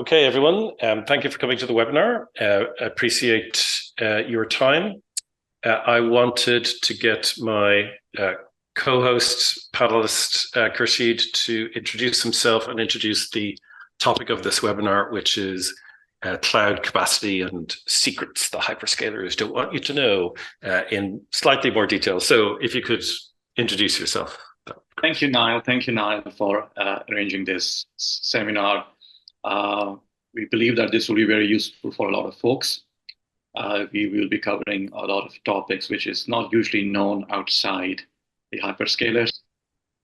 Okay, everyone, thank you for coming to the webinar. Appreciate your time. I wanted to get my co-host, panelist, Khursheed, to introduce himself and introduce the topic of this webinar, which is cloud capacity and secrets the hyperscalers don't want you to know in slightly more detail. So if you could introduce yourself. Thank you, Niall. Thank you, Niall, for arranging this seminar. We believe that this will be very useful for a lot of folks. We will be covering a lot of topics which is not usually known outside the hyperscalers.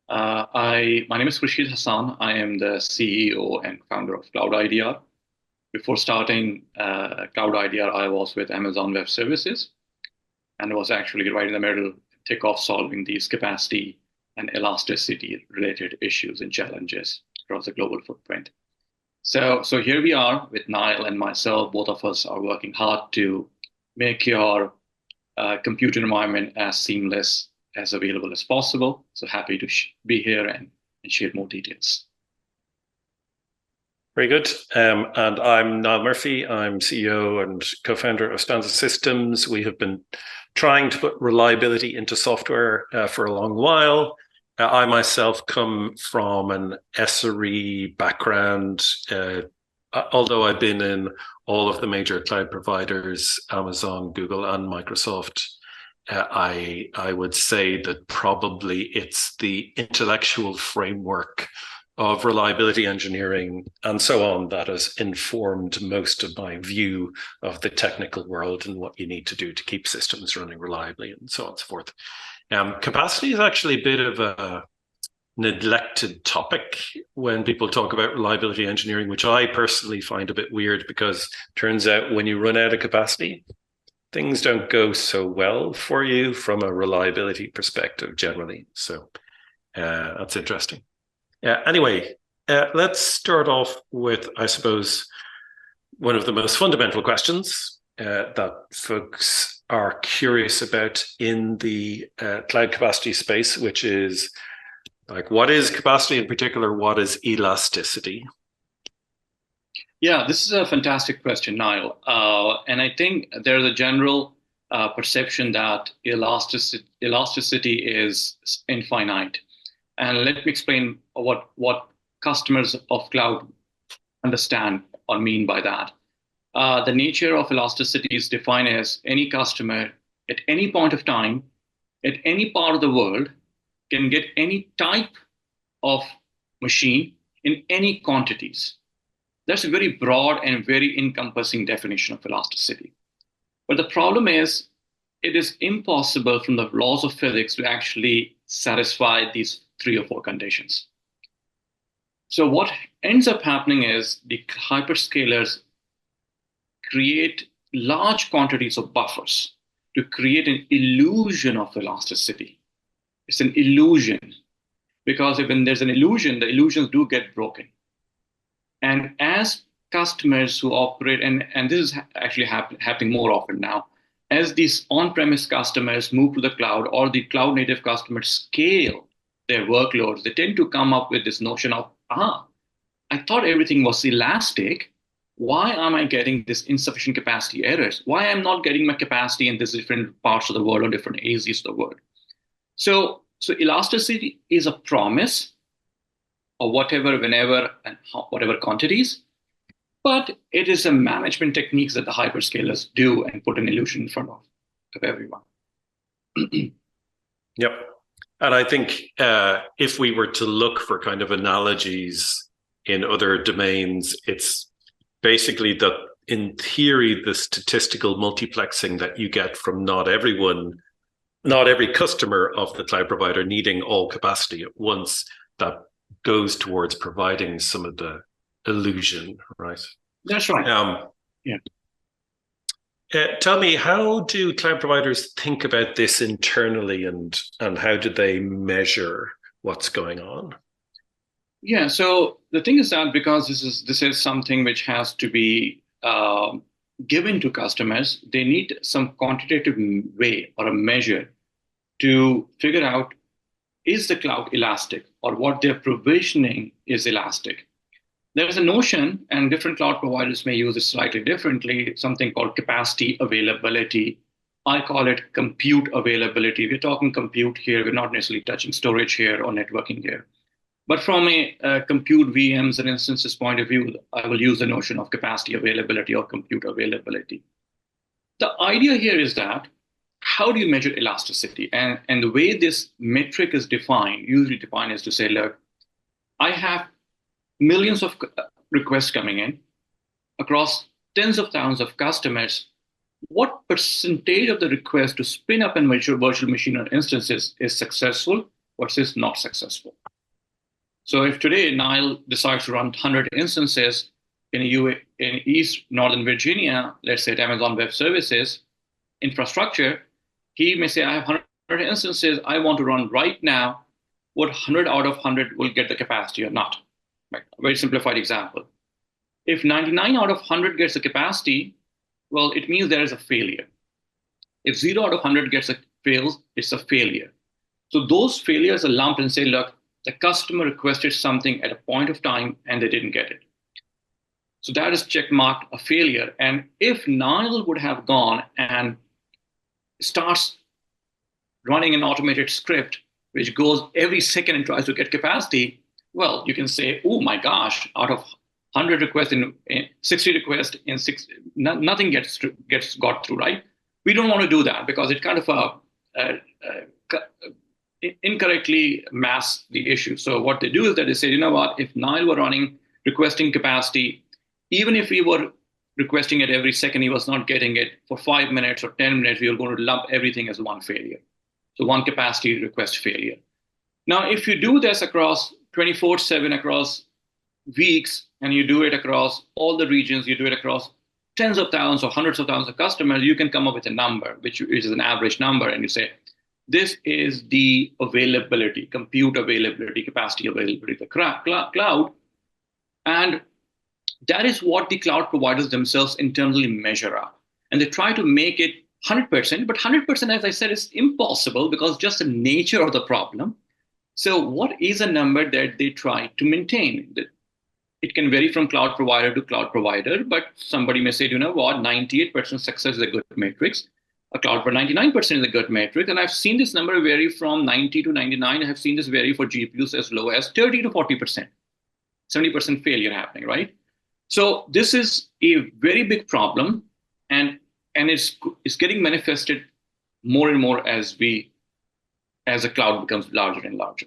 My name is Khursheed Hassan. I am the CEO and founder of CloudiDR. Before starting CloudiDR, I was with Amazon Web Services and was actually right in the middle, thick of solving these capacity and elasticity related issues and challenges across the global footprint. So here we are with Niall and myself. Both of us are working hard to make your compute environment as seamless as available as possible. So happy to be here and share more details. Very good. And I'm Niall Murphy. I'm CEO and co-founder of Stanza Systems. We have been trying to put reliability into software for a long while. I myself come from an SRE background, although I've been in all of the major cloud providers, Amazon, Google, and Microsoft. I would say that probably it's the intellectual framework of reliability engineering and so on that has informed most of my view of the technical world and what you need to do to keep systems running reliably and so on and so forth. Capacity is actually a bit of a neglected topic when people talk about reliability engineering, which I personally find a bit weird because it turns out when you run out of capacity, things don't go so well for you from a reliability perspective generally. So that's interesting. Anyway, let's start off with, I suppose, one of the most fundamental questions that folks are curious about in the cloud capacity space, which is like, what is capacity, in particular, what is elasticity? Yeah, this is a fantastic question, Niall. And I think there's a general perception that elasticity is infinite. And let me explain what customers of cloud understand or mean by that. The nature of elasticity is defined as any customer at any point of time, at any part of the world, can get any type of machine in any quantities. That's a very broad and very encompassing definition of elasticity. But the problem is, it is impossible from the laws of physics to actually satisfy these 3 or 4 conditions. So what ends up happening is the hyperscalers create large quantities of buffers to create an illusion of elasticity. It's an illusion because when there's an illusion, the illusions do get broken. And as customers who operate, and this is actually happening more often now, as these on-premise customers move to the cloud or the cloud native customers scale their workloads, they tend to come up with this notion of, I thought everything was elastic. Why am I getting this insufficient capacity errors? Why am I not getting my capacity in these different parts of the world or different AZs of the world? So elasticity is a promise of whatever, whenever, and whatever quantities, but it is a management techniques that the hyperscalers do and put an illusion in front of everyone. Yep. And I think if we were to look for kind of analogies in other domains, it's basically that in theory, the statistical multiplexing that you get from not every customer of the cloud provider needing all capacity at once, that goes towards providing some of the illusion, right? That's right. Yeah. Tell me, how do cloud providers think about this internally and how do they measure what's going on? Yeah, so the thing is that because this is something which has to be given to customers, they need some quantitative way or a measure to figure out, is the cloud elastic or what they're provisioning is elastic. There's a notion, and different cloud providers may use it slightly differently, something called capacity availability. I call it compute availability. We're talking compute here. We're not necessarily touching storage here or networking here. But from a compute VMs and instances point of view, I will use the notion of capacity availability or compute availability. The idea here is that how do you measure elasticity? And the way this metric is defined, usually defined is to say, look, I have millions of requests coming in across tens of thousands of customers. What percentage of the request to spin up and virtual machine or instances is successful versus not successful? So if today Niall decides to run 100 instances in East Northern Virginia, let's say at Amazon Web Services infrastructure, he may say, I have 100 instances I want to run right now. What 100 out of 100 will get the capacity or not? Right. A very simplified example. If 99 out of 100 gets the capacity, well, it means there is a failure. If 0 out of 100 fails, it's a failure. So those failures are lumped and say, look, the customer requested something at a point of time and they didn't get it. So that is checkmarked a failure. And if Niall would have gone and starts running an automated script, which goes every second and tries to get capacity, well, you can say, oh my gosh, out of 100 requests in 60 requests in nothing gets got through, right? We don't want to do that because it kind of incorrectly masks the issue. So what they do is that they say, you know what, if Niall were requesting capacity, even if we were requesting it every second, he was not getting it for 5 minutes or 10 minutes, we are going to lump everything as one failure. So one capacity request failure. Now, if you do this across 24/7 across weeks, and you do it across all the regions, you do it across tens of thousands or hundreds of thousands of customers, you can come up with a number, which is an average number, and you say, this is the availability, compute availability, capacity availability of the cloud. And that is what the cloud providers themselves internally measure up. And they try to make it 100%, but 100%, as I said, is impossible because just the nature of the problem. So what is a number that they try to maintain? It can vary from cloud provider to cloud provider, but somebody may say, you know what, 98% success is a good matrix. A cloud for 99% is a good metric. And I've seen this number vary from 90 to 99. I have seen this vary for GPUs as low as 30 to 40%, 70% failure happening, right? So this is a very big problem, and it's getting manifested more and more as the cloud becomes larger and larger.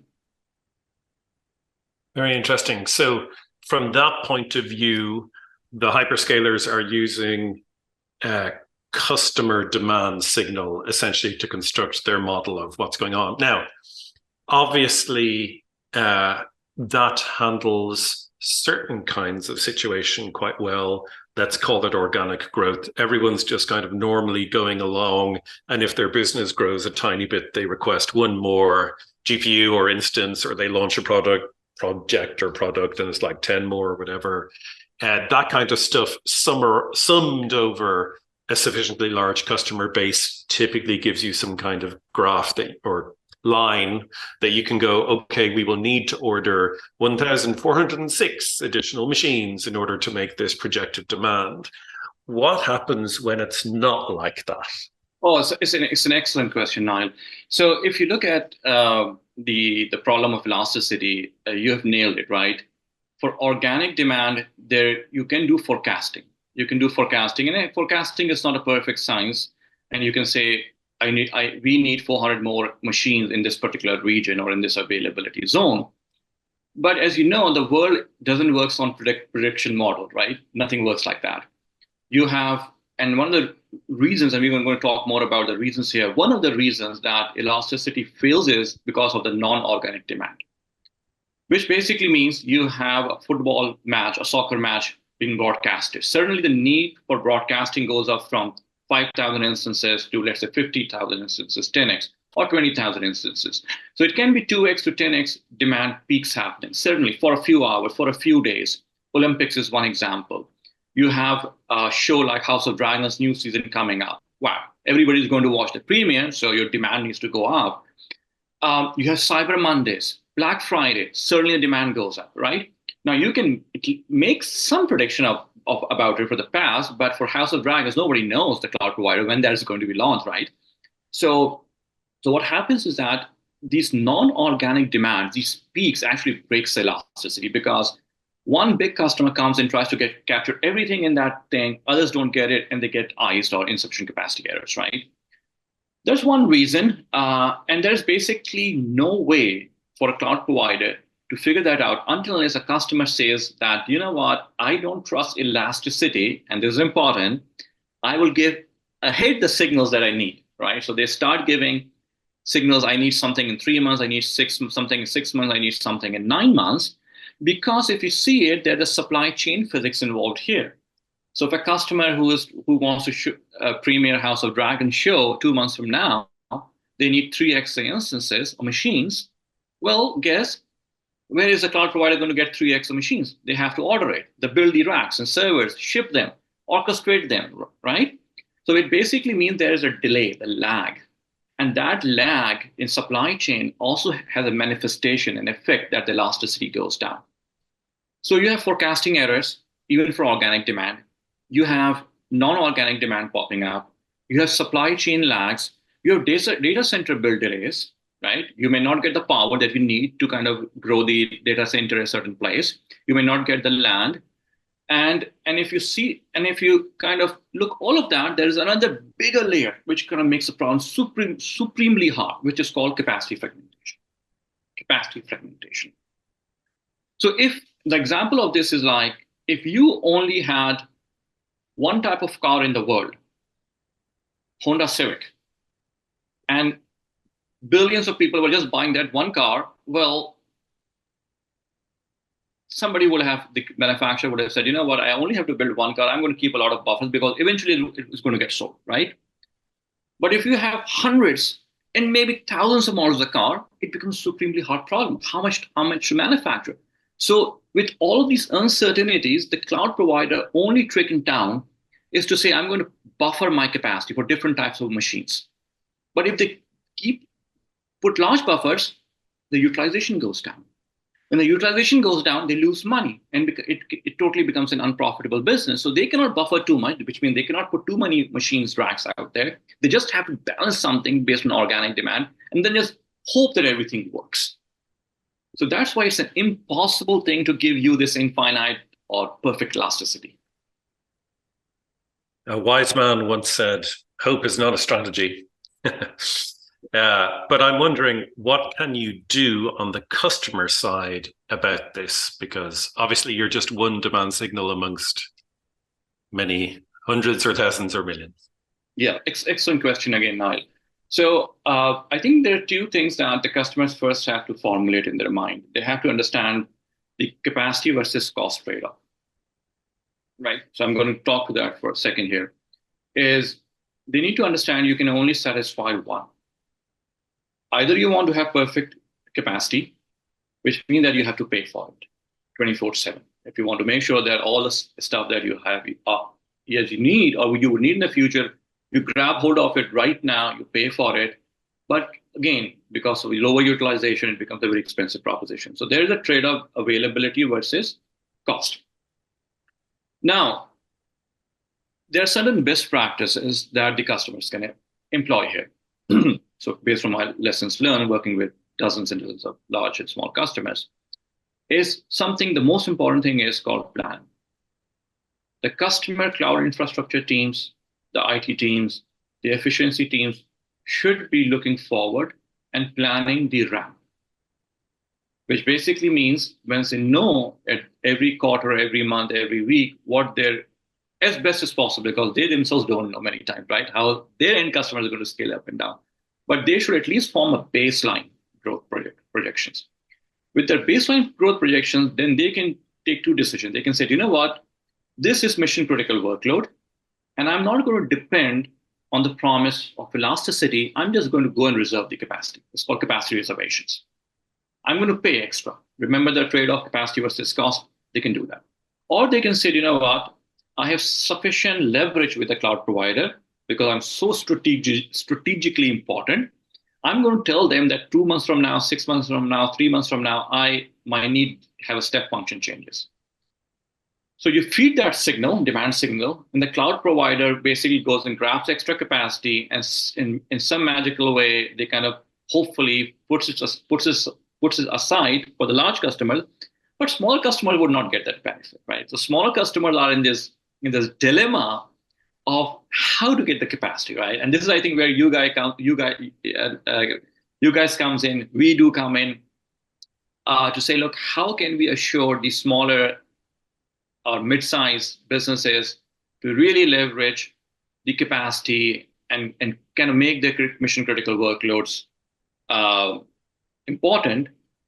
Very interesting. So from that point of view, the hyperscalers are using customer demand signal essentially to construct their model of what's going on. Now, obviously, that handles certain kinds of situation quite well. Let's call it organic growth. Everyone's just kind of normally going along, and if their business grows a tiny bit, they request one more GPU or instance, or they launch a project, and it's like 10 more or whatever. That kind of stuff summed over a sufficiently large customer base typically gives you some kind of graph or line that you can go, okay, we will need to order 1,406 additional machines in order to make this projected demand. What happens when it's not like that? Oh, it's an excellent question, Niall. So if you look at the problem of elasticity, you have nailed it, right? For organic demand, you can do forecasting. You can do forecasting, and forecasting is not a perfect science. And you can say, we need 400 more machines in this particular region or in this availability zone. But as you know, the world doesn't work on prediction model, right? Nothing works like that. You have, and one of the reasons, and we're going to talk more about the reasons here, one of the reasons that elasticity fails is because of the non-organic demand, which basically means you have a football match, a soccer match being broadcasted. Certainly the need for broadcasting goes up from 5,000 instances to, let's say, 50,000 instances, 10x, or 20,000 instances. So it can be 2x to 10x demand peaks happening, certainly for a few hours, for a few days. Olympics is one example. You have a show like House of Dragons new season coming up. Wow, everybody's going to watch the premiere, so your demand needs to go up. You have Cyber Mondays, Black Friday, certainly the demand goes up, right? Now you can make some prediction about it for the past, but for House of Dragons, nobody knows the cloud provider when that is going to be launched, right? So what happens is that these non-organic demands, these peaks actually breaks elasticity because one big customer comes and tries to capture everything in that thing, others don't get it, and they get iced or insufficient capacity errors, right? There's one reason, and there's basically no way for a cloud provider to figure that out until unless a customer says that, you know what, I don't trust elasticity, and this is important, I will give ahead the signals that I need, right? So they start giving signals, I need something in 3 months, I need something in 6 months, I need something in 9 months, because if you see it, there's a supply chain physics involved here. So if a customer who wants to premiere House of Dragon show 2 months from now, they need 3x the instances or machines. Well, guess where is the cloud provider going to get 3x the machines? They have to order it. They build the racks and servers, ship them, orchestrate them, right? So it basically means there is a delay, a lag. And that lag in supply chain also has a manifestation and effect that the elasticity goes down. So you have forecasting errors, even for organic demand. You have non-organic demand popping up. You have supply chain lags. You have data center build delays, right? You may not get the power that you need to kind of grow the data center in a certain place. You may not get the land. And if you kind of look all of that, there is another bigger layer which kind of makes the problem supremely hard, which is called capacity fragmentation. Capacity fragmentation. So if the example of this is like, if you only had one type of car in the world, Honda Civic, and billions of people were just buying that one car, well, somebody would have, the manufacturer would have said, you know what, I only have to build one car. I'm going to keep a lot of buffers because eventually it's going to get sold, right? But if you have hundreds and maybe thousands of models of the car, it becomes a supremely hard problem. How much to manufacture? So with all of these uncertainties, the cloud provider only trick in town is to say, I'm going to buffer my capacity for different types of machines. But if they put large buffers, the utilization goes down. When the utilization goes down, they lose money, and it totally becomes an unprofitable business. So they cannot buffer too much, which means they cannot put too many machines racks out there. They just have to balance something based on organic demand, and then just hope that everything works. So that's why it's an impossible thing to give you this infinite or perfect elasticity. A wise man once said, hope is not a strategy. But I'm wondering, what can you do on the customer side about this? Because obviously you're just one demand signal amongst many hundreds or thousands or millions. Yeah, excellent question again, Niall. So I think there are two things that the customers first have to formulate in their mind. They have to understand the capacity versus cost trade-off, right? So I'm going to talk to that for a second here. Is they need to understand you can only satisfy one. Either you want to have perfect capacity, which means that you have to pay for it 24/7. If you want to make sure that all the stuff that you have, yes, you need, or you would need in the future, you grab hold of it right now, you pay for it. But again, because of lower utilization, it becomes a very expensive proposition. So there is a trade-off, availability versus cost. Now, there are certain best practices that the customers can employ here. So based on my lessons learned working with dozens and dozens of large and small customers, is something, the most important thing is called plan. The customer cloud infrastructure teams, the IT teams, the efficiency teams should be looking forward and planning the ramp, which basically means when they know at every quarter, every month, every week, what they're as best as possible, because they themselves don't know many times, right? How their end customers are going to scale up and down. But they should at least form a baseline growth projections. With their baseline growth projections, then they can take two decisions. They can say, you know what, this is mission critical workload, and I'm not going to depend on the promise of elasticity. I'm just going to go and reserve the capacity. It's called capacity reservations. I'm going to pay extra. Remember the trade-off, capacity versus cost, they can do that. Or they can say, you know what, I have sufficient leverage with the cloud provider because I'm so strategically important. I'm going to tell them that 2 months from now, 6 months from now, 3 months from now, my need have a step function changes. So you feed that signal, demand signal, and the cloud provider basically goes and grabs extra capacity, and in some magical way, they kind of hopefully puts it aside for the large customer, but small customers would not get that benefit, right? So smaller customers are in this dilemma of how to get the capacity, right? And this is, I think, where you guys comes in. We do come in to say, look, how can we assure these smaller or mid-sized businesses to really leverage the capacity and kind of make their mission-critical workloads important.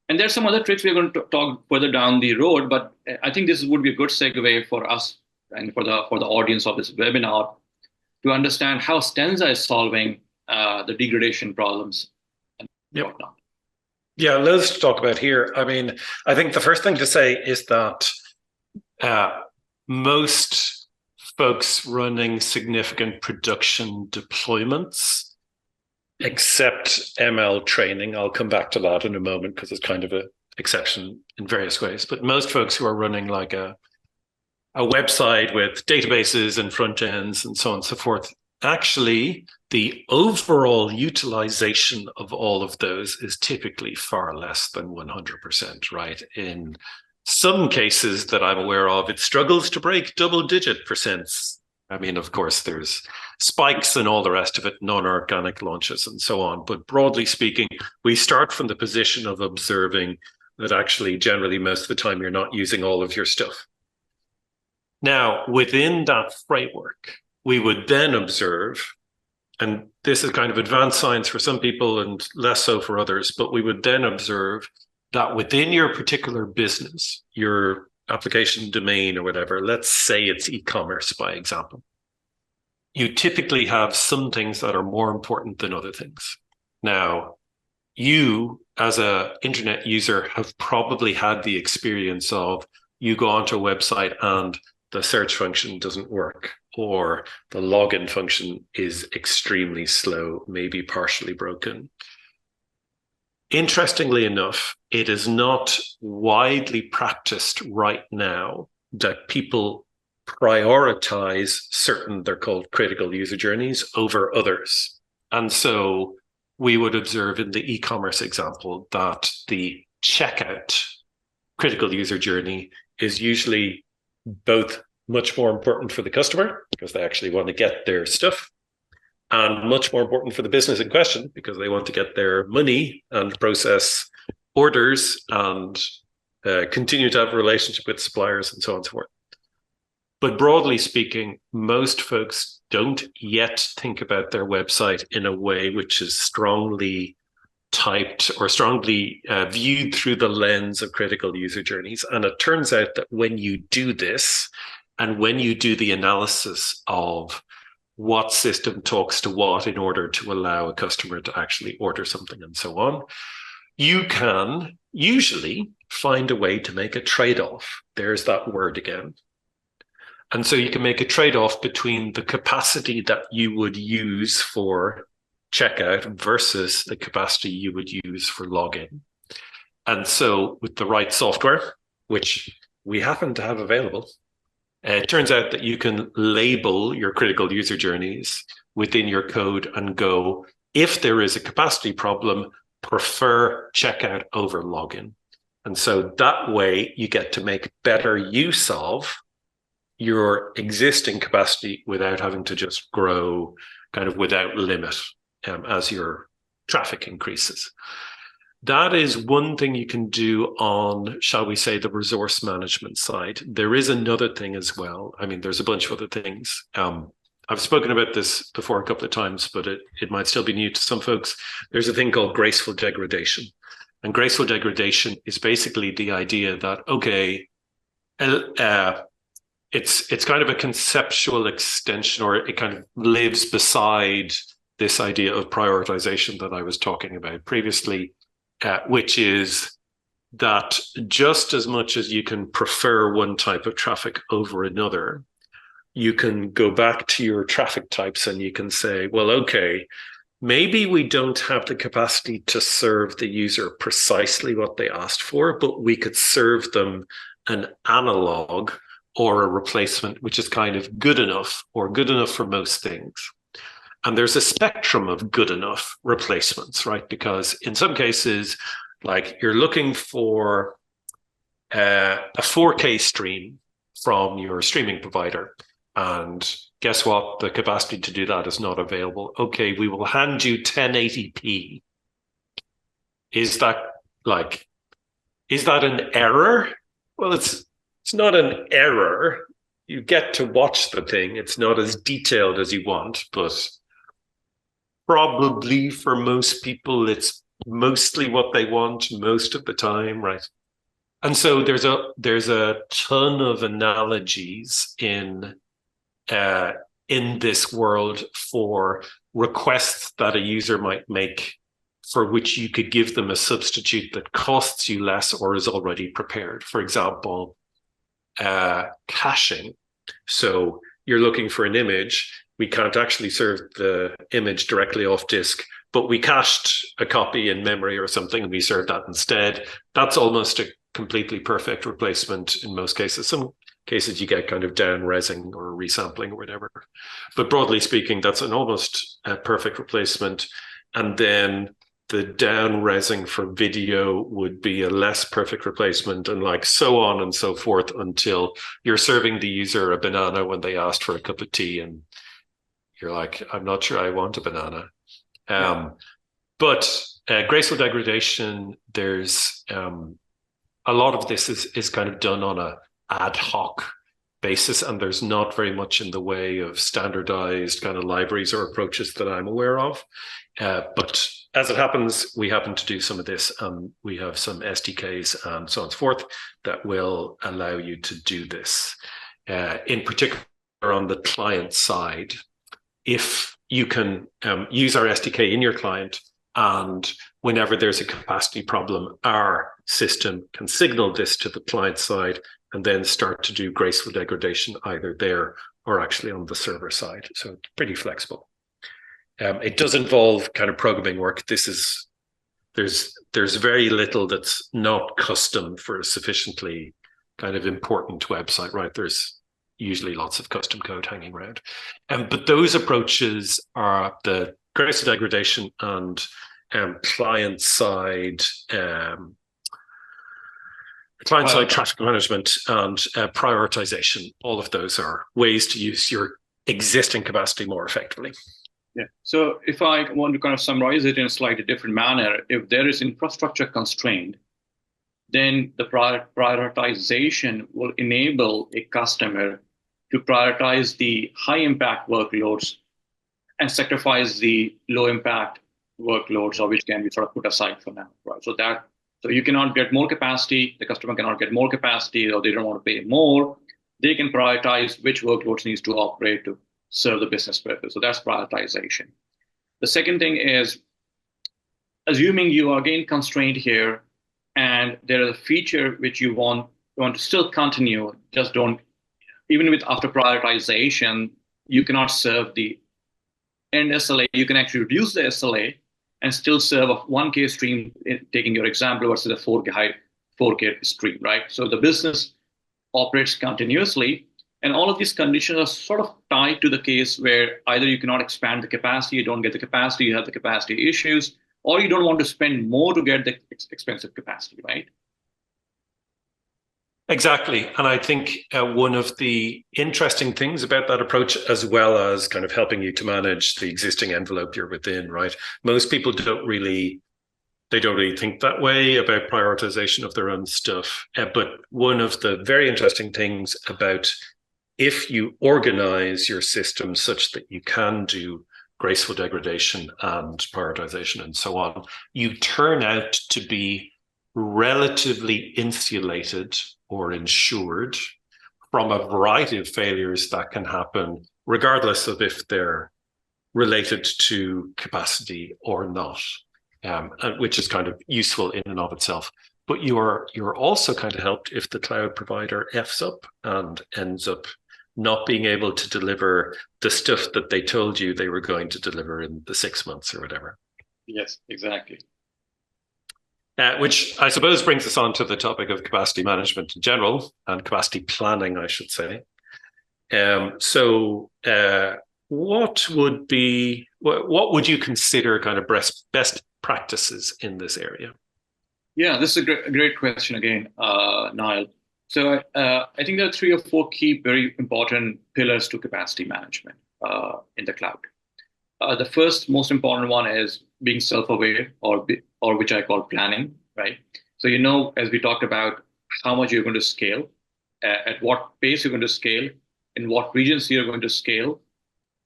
And there's some other tricks we're going to talk further down the road, but I think this would be a good segue for us and for the audience of this webinar to understand how Stanza is solving the degradation problems and whatnot. Yeah, loads to talk about here. I mean, I think the first thing to say is that most folks running significant production deployments, except ML training, I'll come back to that in a moment because it's kind of an exception in various ways, but most folks who are running like a website with databases and front ends and so on and so forth, actually, the overall utilization of all of those is typically far less than 100%, right? In some cases that I'm aware of, it struggles to break double-digit percents. I mean, of course, there's spikes and all the rest of it, non-organic launches and so on. But broadly speaking, we start from the position of observing that actually, generally, most of the time, you're not using all of your stuff. Now, within that framework, we would then observe, and this is kind of advanced science for some people and less so for others, but we would then observe that within your particular business, your application domain or whatever, let's say it's e-commerce, by example, you typically have some things that are more important than other things. Now, you as an internet user have probably had the experience of you go onto a website and the search function doesn't work, or the login function is extremely slow, maybe partially broken. Interestingly enough, it is not widely practiced right now that people prioritize certain, they're called critical user journeys, over others. And so we would observe in the e-commerce example that the checkout critical user journey is usually both much more important for the customer because they actually want to get their stuff, and much more important for the business in question because they want to get their money and process orders and continue to have a relationship with suppliers and so on and so forth. But broadly speaking, most folks don't yet think about their website in a way which is strongly typed or strongly viewed through the lens of critical user journeys. And it turns out that when you do this, and when you do the analysis of what system talks to what in order to allow a customer to actually order something and so on, you can usually find a way to make a trade-off. There's that word again. And so you can make a trade-off between the capacity that you would use for checkout versus the capacity you would use for login. And so with the right software, which we happen to have available, it turns out that you can label your critical user journeys within your code and go, if there is a capacity problem, prefer checkout over login. And so that way you get to make better use of your existing capacity without having to just grow kind of without limit as your traffic increases. That is one thing you can do on, shall we say, the resource management side. There is another thing as well. I mean, there's a bunch of other things. I've spoken about this before a couple of times, but it might still be new to some folks. There's a thing called graceful degradation. And graceful degradation is basically the idea that, okay, it's kind of a conceptual extension, or it kind of lives beside this idea of prioritization that I was talking about previously, which is that just as much as you can prefer one type of traffic over another, you can go back to your traffic types and you can say, well, okay, maybe we don't have the capacity to serve the user precisely what they asked for, but we could serve them an analog or a replacement, which is kind of good enough or good enough for most things. And there's a spectrum of good enough replacements, right? Because in some cases, like you're looking for a 4K stream from your streaming provider, and guess what? The capacity to do that is not available. Okay, we will hand you 1080p. Is that an error? Well, it's not an error. You get to watch the thing. It's not as detailed as you want, but probably for most people, it's mostly what they want most of the time, right? And so there's a ton of analogies in this world for requests that a user might make for which you could give them a substitute that costs you less or is already prepared. For example, caching. So you're looking for an image. We can't actually serve the image directly off disk, but we cached a copy in memory or something and we serve that instead. That's almost a completely perfect replacement in most cases. Some cases you get kind of down resing or resampling or whatever. But broadly speaking, that's an almost perfect replacement. And then the down resing for video would be a less perfect replacement, and like so on and so forth until you're serving the user a banana when they asked for a cup of tea and you're like, I'm not sure I want a banana. But graceful degradation, there's a lot of this is kind of done on a ad hoc basis, and there's not very much in the way of standardized kind of libraries or approaches that I'm aware of. But as it happens, we happen to do some of this. We have some SDKs and so on and so forth that will allow you to do this. In particular, on the client side, if you can use our SDK in your client, and whenever there's a capacity problem, our system can signal this to the client side and then start to do graceful degradation either there or actually on the server side. So it's pretty flexible. It does involve kind of programming work. There's very little that's not custom for a sufficiently kind of important website, right? There's usually lots of custom code hanging around. But those approaches are the graceful degradation and client-side traffic management and prioritization. All of those are ways to use your existing capacity more effectively. Yeah. So if I want to kind of summarize it in a slightly different manner, if there is infrastructure constraint, then the prioritization will enable a customer to prioritize the high impact workloads and sacrifice the low impact workloads, or which can be sort of put aside for now, right? So you cannot get more capacity, the customer cannot get more capacity, or they don't want to pay more. They can prioritize which workloads needs to operate to serve the business purpose. So that's prioritization. The second thing is, assuming you are again constrained here, and there is a feature which you want to still continue, just don't, even with after prioritization, you cannot serve the end SLA. You can actually reduce the SLA and still serve a 1K stream, taking your example, versus a 4K stream, right? So the business operates continuously, and all of these conditions are sort of tied to the case where either you cannot expand the capacity, you don't get the capacity, you have the capacity issues, or you don't want to spend more to get the expensive capacity, right? Exactly. And I think one of the interesting things about that approach, as well as kind of helping you to manage the existing envelope you're within, right? Most people don't really think that way about prioritization of their own stuff. But one of the very interesting things about if you organize your system such that you can do graceful degradation and prioritization and so on, you turn out to be relatively insulated or insured from a variety of failures that can happen, regardless of if they're related to capacity or not, which is kind of useful in and of itself. But you're also kind of helped if the cloud provider F's up and ends up not being able to deliver the stuff that they told you they were going to deliver in the 6 months or whatever. Yes, exactly. Which I suppose brings us on to the topic of capacity management in general, and capacity planning, I should say. What would you consider kind of best practices in this area? Yeah, this is a great question again, Niall. So I think there are 3 or 4 key, very important pillars to capacity management in the cloud. The first, most important one is being self-aware, or which I call planning, right? So as we talked about, how much you're going to scale, at what pace you're going to scale, in what regions you're going to scale,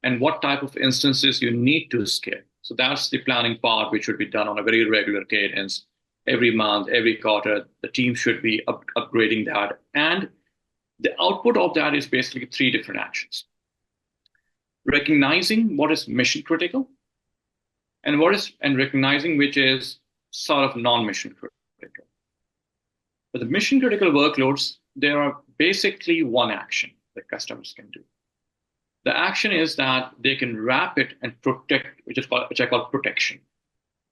and what type of instances you need to scale. So that's the planning part, which should be done on a very regular cadence. Every month, every quarter, the team should be upgrading that. And the output of that is basically 3 different actions. Recognizing what is mission critical, and recognizing which is sort of non-mission critical. For the mission critical workloads, there are basically one action that customers can do. The action is that they can wrap it and protect, which I call protection.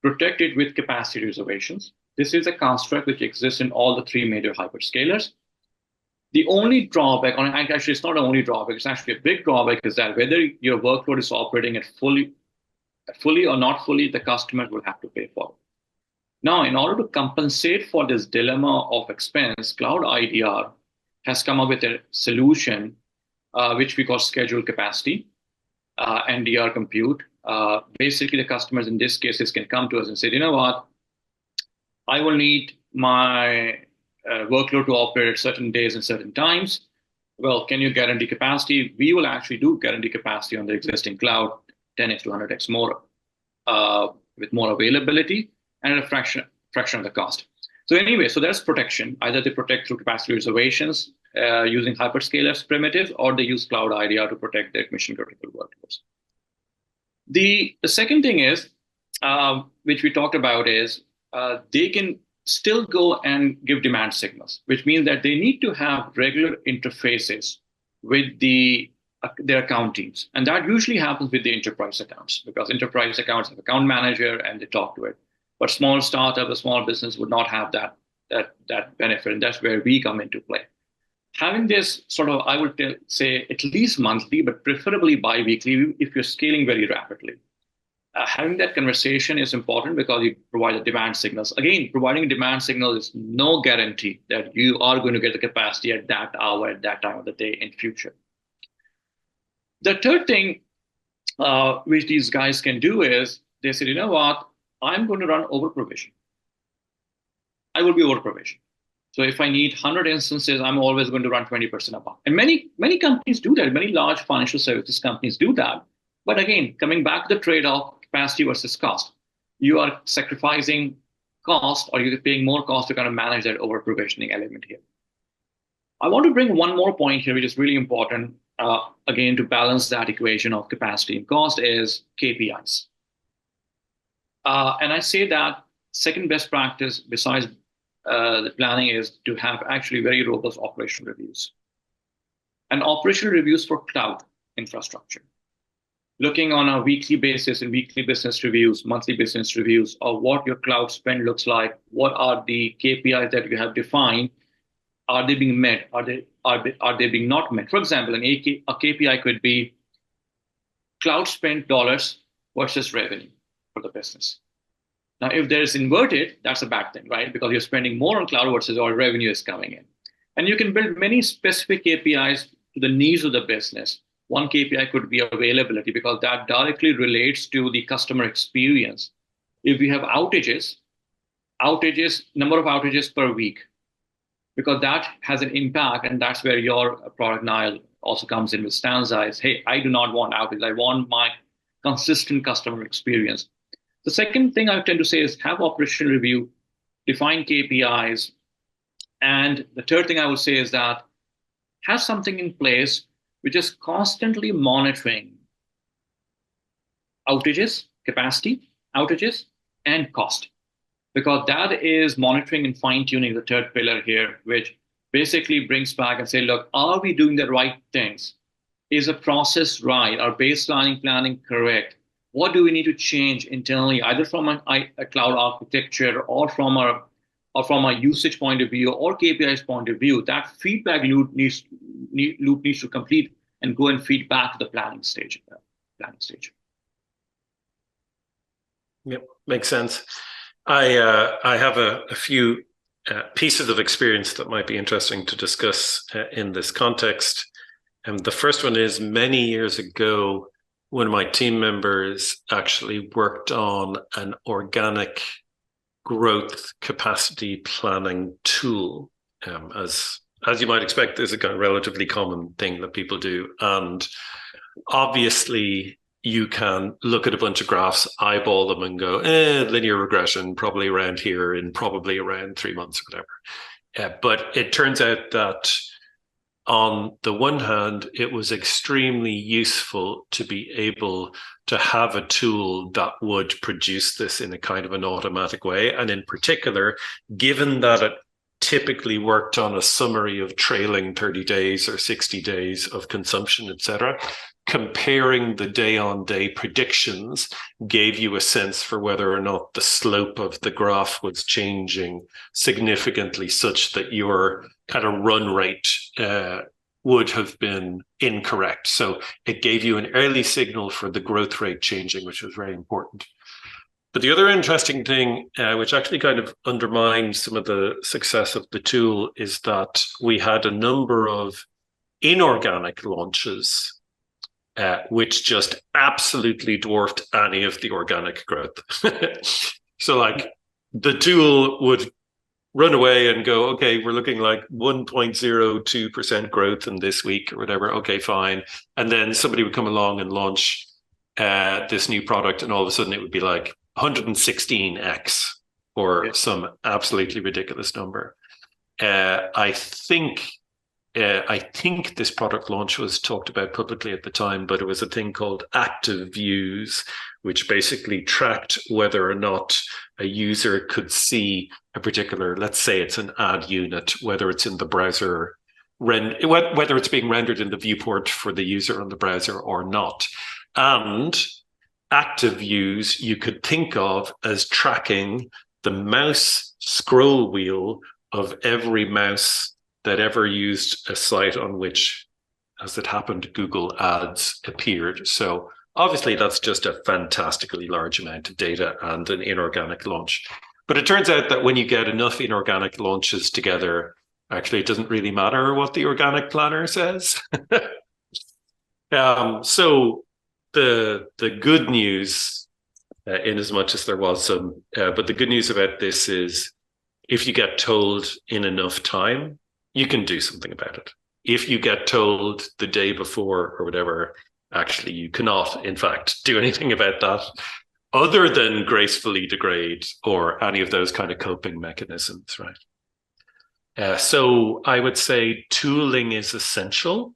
Protect it with capacity reservations. This is a construct which exists in all the 3 major hyperscalers. The only drawback, or actually it's not the only drawback, it's actually a big drawback, is that whether your workload is operating at fully or not fully, the customers will have to pay for it. Now, in order to compensate for this dilemma of expense, CloudiDR has come up with a solution which we call scheduled capacity, NDR compute. Basically, the customers in this cases can come to us and say, you know what, I will need my workload to operate at certain days and certain times. Well, can you guarantee capacity? We will actually do guarantee capacity on the existing cloud, 10x to 100x more, with more availability and a fraction of the cost. So anyway, so there's protection. Either they protect through capacity reservations using Hyperscalers primitives, or they use CloudiDR to protect their mission critical workloads. The second thing is, which we talked about, is they can still go and give demand signals, which means that they need to have regular interfaces with their account teams. And that usually happens with the enterprise accounts, because enterprise accounts have account manager and they talk to it. But small startup, a small business would not have that benefit. And that's where we come into play. Having this sort of, I would say at least monthly, but preferably bi-weekly if you're scaling very rapidly. Having that conversation is important because you provide the demand signals. Again, providing a demand signal is no guarantee that you are going to get the capacity at that hour, at that time of the day in future. The third thing which these guys can do is they say, you know what, I'm going to run over provision. I will be over provision. So if I need 100 instances, I'm always going to run 20% above. And many companies do that. Many large financial services companies do that. But again, coming back to the trade-off, capacity versus cost, you are sacrificing cost, or you're paying more cost to kind of manage that over provisioning element here. I want to bring one more point here, which is really important, again, to balance that equation of capacity and cost, is KPIs. And I say that second best practice besides the planning is to have actually very robust operational reviews. And operational reviews for cloud infrastructure. Looking on a weekly basis in weekly business reviews, monthly business reviews of what your cloud spend looks like, what are the KPIs that you have defined, are they being met, are they being not met? For example, a KPI could be cloud spend dollars versus revenue for the business. Now, if there's inverted, that's a bad thing, right? Because you're spending more on cloud versus our revenue is coming in. And you can build many specific KPIs to the needs of the business. One KPI could be availability, because that directly relates to the customer experience. If we have outages, number of outages per week, because that has an impact, and that's where your product, Niall, also comes in with Stanza, is, hey, I do not want outages. I want my consistent customer experience. The second thing I tend to say is have operational review, define KPIs. And the third thing I would say is that have something in place which is constantly monitoring outages, capacity, outages, and cost. Because that is monitoring and fine-tuning, the third pillar here, which basically brings back and say, look, are we doing the right things is a process right? Our baselining planning correct? What do we need to change internally, either from a cloud architecture or from a usage point of view or KPIs point of view? That feedback loop needs to complete and go and feed back to the planning stage. Yep, makes sense. I have a few pieces of experience that might be interesting to discuss in this context. The first one is many years ago, one of my team members actually worked on an organic growth capacity planning tool. As you might expect, this is a kind of relatively common thing that people do. And obviously, you can look at a bunch of graphs, eyeball them and go, linear regression, probably around here in probably around 3 months or whatever. But it turns out that on the one hand, it was extremely useful to be able to have a tool that would produce this in a kind of an automatic way. And in particular, given that it typically worked on a summary of trailing 30 days or 60 days of consumption, etc., comparing the day-on-day predictions gave you a sense for whether or not the slope of the graph was changing significantly such that your kind of run rate would have been incorrect. So it gave you an early signal for the growth rate changing, which was very important. But the other interesting thing, which actually kind of undermines some of the success of the tool, is that we had a number of inorganic launches which just absolutely dwarfed any of the organic growth. So like the tool would run away and go, okay, we're looking like 1.02% growth in this week or whatever. Okay, fine. And then somebody would come along and launch this new product, and all of a sudden it would be like 116x or some absolutely ridiculous number. I think this product launch was talked about publicly at the time, but it was a thing called active views, which basically tracked whether or not a user could see a particular, let's say it's an ad unit, whether it's in the browser, whether it's being rendered in the viewport for the user on the browser or not. And active views you could think of as tracking the mouse scroll wheel of every mouse that ever used a site on which, as it happened, Google Ads appeared. So obviously that's just a fantastically large amount of data and an inorganic launch. But it turns out that when you get enough inorganic launches together, actually it doesn't really matter what the organic planner says. So the good news, in as much as there was some, but the good news about this is if you get told in enough time, you can do something about it. If you get told the day before or whatever, actually you cannot, in fact, do anything about that other than gracefully degrade or any of those kind of coping mechanisms, right? So I would say tooling is essential.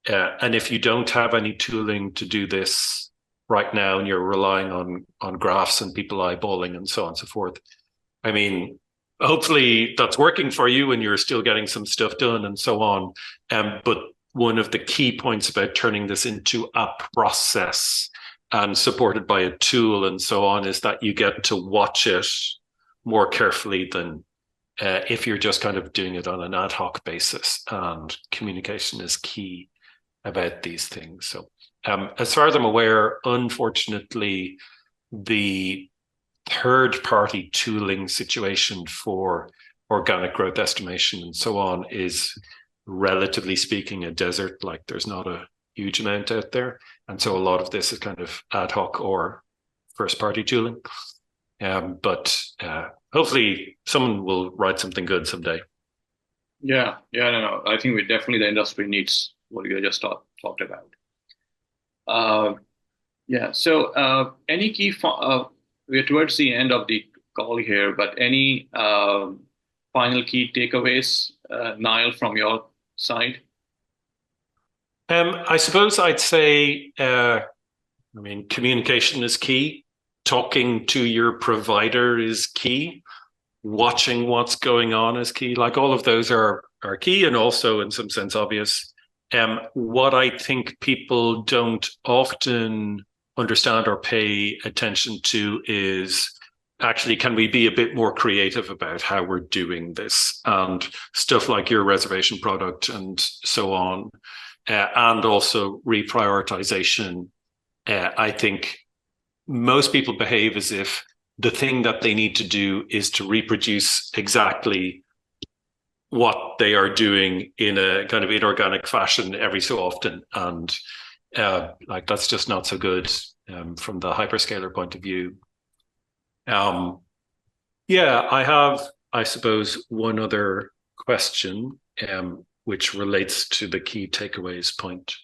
And if you don't have any tooling to do this right now and you're relying on graphs and people eyeballing and so on and so forth, I mean, hopefully that's working for you and you're still getting some stuff done and so on. But one of the key points about turning this into a process and supported by a tool and so on is that you get to watch it more carefully than if you're just kind of doing it on an ad hoc basis. And communication is key about these things. So as far as I'm aware, unfortunately, the third-party tooling situation for organic growth estimation and so on is, relatively speaking, a desert. Like there's not a huge amount out there. And so a lot of this is kind of ad hoc or first-party tooling. But hopefully someone will write something good someday. No. I think the industry needs what you just talked about. So any key, we're towards the end of the call here, but any final key takeaways, Niall, from your side? I suppose I'd say, communication is key. Talking to your provider is key. Watching what's going on is key. Like all of those are key and also in some sense obvious. What I think people don't often understand or pay attention to is actually, can we be a bit more creative about how we're doing this? And stuff like your reservation product and so on, and also reprioritization. I think most people behave as if the thing that they need to do is to reproduce exactly what they are doing in a kind of inorganic fashion every so often. And like that's just not so good from the hyperscaler point of view. Yeah, I have, I suppose, one other question, which relates to the key takeaways point.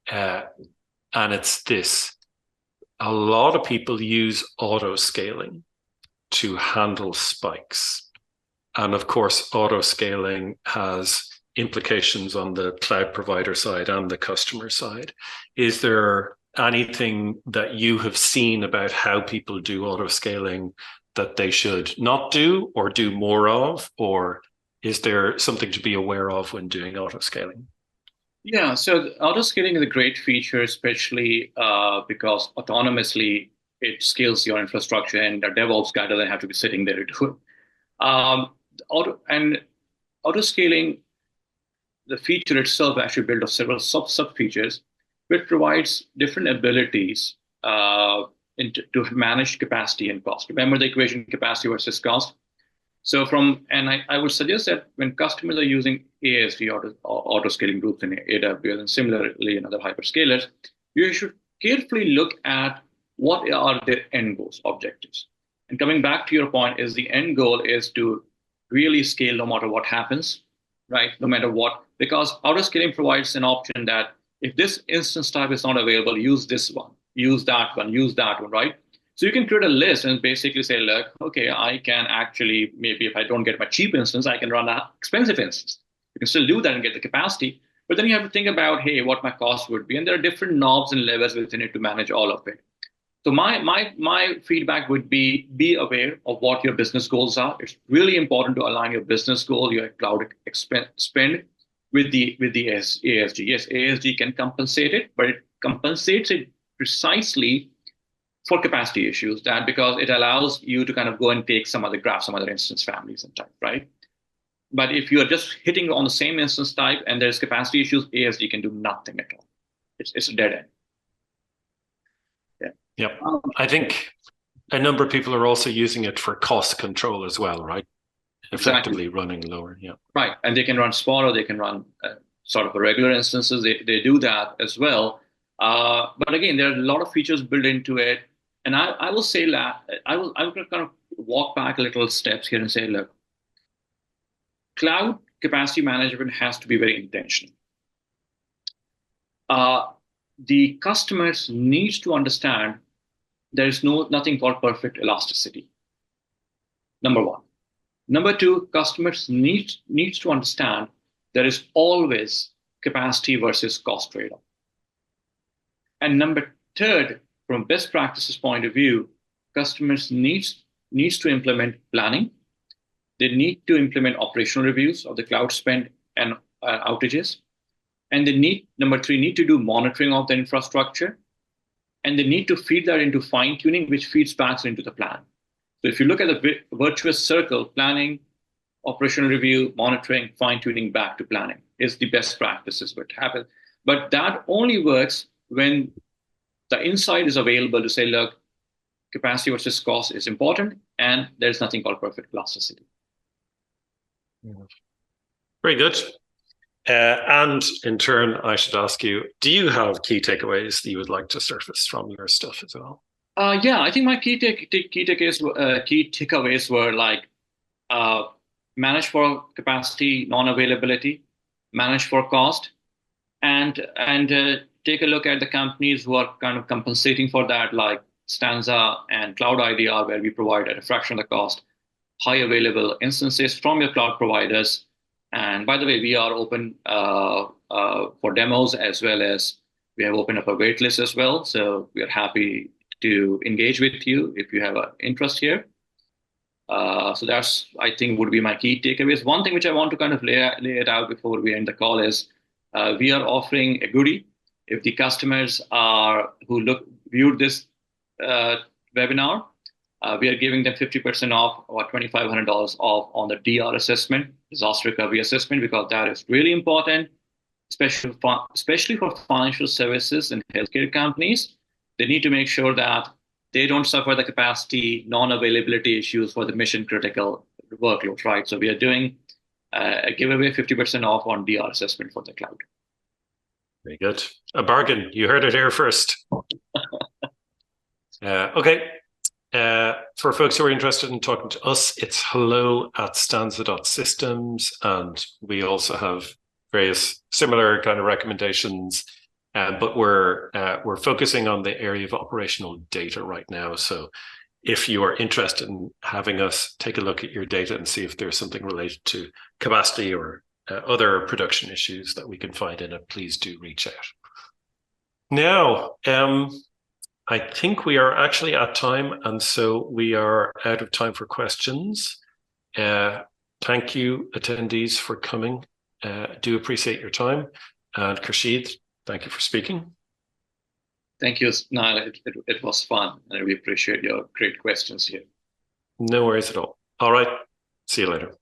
And it's this. A lot of people use auto scaling to handle spikes. And of course, auto scaling has implications on the cloud provider side and the customer side. Is there anything that you have seen about how people do auto scaling that they should not do or do more of? Or is there something to be aware of when doing auto scaling? Yeah, so auto scaling is a great feature, especially because autonomously it scales your infrastructure, and the DevOps guy doesn't have to be sitting there to do it. Auto scaling, the feature itself actually built of several sub features, which provides different abilities to manage capacity and cost. Remember the equation capacity versus cost. So I would suggest that when customers are using ASD auto scaling groups in AWS and similarly in other hyperscalers, you should carefully look at what are their end goals, objectives. And coming back to your point, is the end goal is to really scale no matter what happens, right? No matter what, because auto scaling provides an option that if this instance type is not available, use this one, use that one, right? So you can create a list and basically say, look, okay, I can actually, maybe if I don't get my cheap instance, I can run an expensive instance. You can still do that and get the capacity, but then you have to think about, hey, what my cost would be. And there are different knobs and levers within it to manage all of it. So my feedback would be aware of what your business goals are. It's really important to align your business goal, your cloud spend with the ASG. Yes, ASG can compensate it, but it compensates it precisely for capacity issues, that because it allows you to kind of go and take some other instance families and type, right? But if you are just hitting on the same instance type and there's capacity issues, ASG can do nothing at all. It's a dead end. Yeah. Yep. I think a number of people are also using it for cost control as well, right? Effectively running lower. Yeah. Right. And they can run spot or they can run sort of a regular instances. They do that as well. But again, there are a lot of features built into it. And I will say that I will kind of walk back a little steps here and say, look, cloud capacity management has to be very intentional. The customers needs to understand there is nothing called perfect elasticity. Number one. Number two, customers needs to understand there is always capacity versus cost trade-off. And number third, from best practices point of view, customers needs to implement planning. They need to implement operational reviews of the cloud spend and outages. And they number three, need to do monitoring of the infrastructure. And they need to feed that into fine tuning, which feeds back into the plan. So if you look at the virtuous circle, planning, operational review, monitoring, fine tuning back to planning is the best practices what happen. But that only works when the insight is available to say, look, capacity versus cost is important, and there's nothing called perfect elasticity. Very good. And in turn, I should ask you, do you have key takeaways that you would like to surface from your stuff as well? Yeah, I think my key takeaways were like manage for capacity non-availability, manage for cost, and take a look at the companies who are kind of compensating for that, like Stanza and CloudiDR, where we provide at a fraction of the cost, high available instances from your cloud providers. And by the way, we are open for demos, as well as we have opened up a wait list as well. So we are happy to engage with you if you have an interest here. So that's, I think, would be my key takeaways. One thing which I want to kind of lay it out before we end the call is we are offering a goodie. If the customers viewed this webinar, we are giving them 50% off or $2,500 off on the DR assessment, disaster recovery assessment, because that is really important, especially for financial services and healthcare companies. They need to make sure that they don't suffer the capacity, non-availability issues for the mission critical workloads, right? So we are doing a giveaway 50% off on DR assessment for the cloud. Very good. A bargain. You heard it here first. Okay. For folks who are interested in talking to us, it's hello@stanza.systems. And we also have various similar kind of recommendations. But we're focusing on the area of operational data right now. So if you are interested in having us take a look at your data and see if there's something related to capacity or other production issues that we can find in it, please do reach out. Now, I think we are actually at time, and so we are out of time for questions. Thank you, attendees, for coming. Do appreciate your time. And Khursheed, thank you for speaking. Thank you, Niall. It was fun, and we appreciate your great questions here. No worries at all. All right. See you later.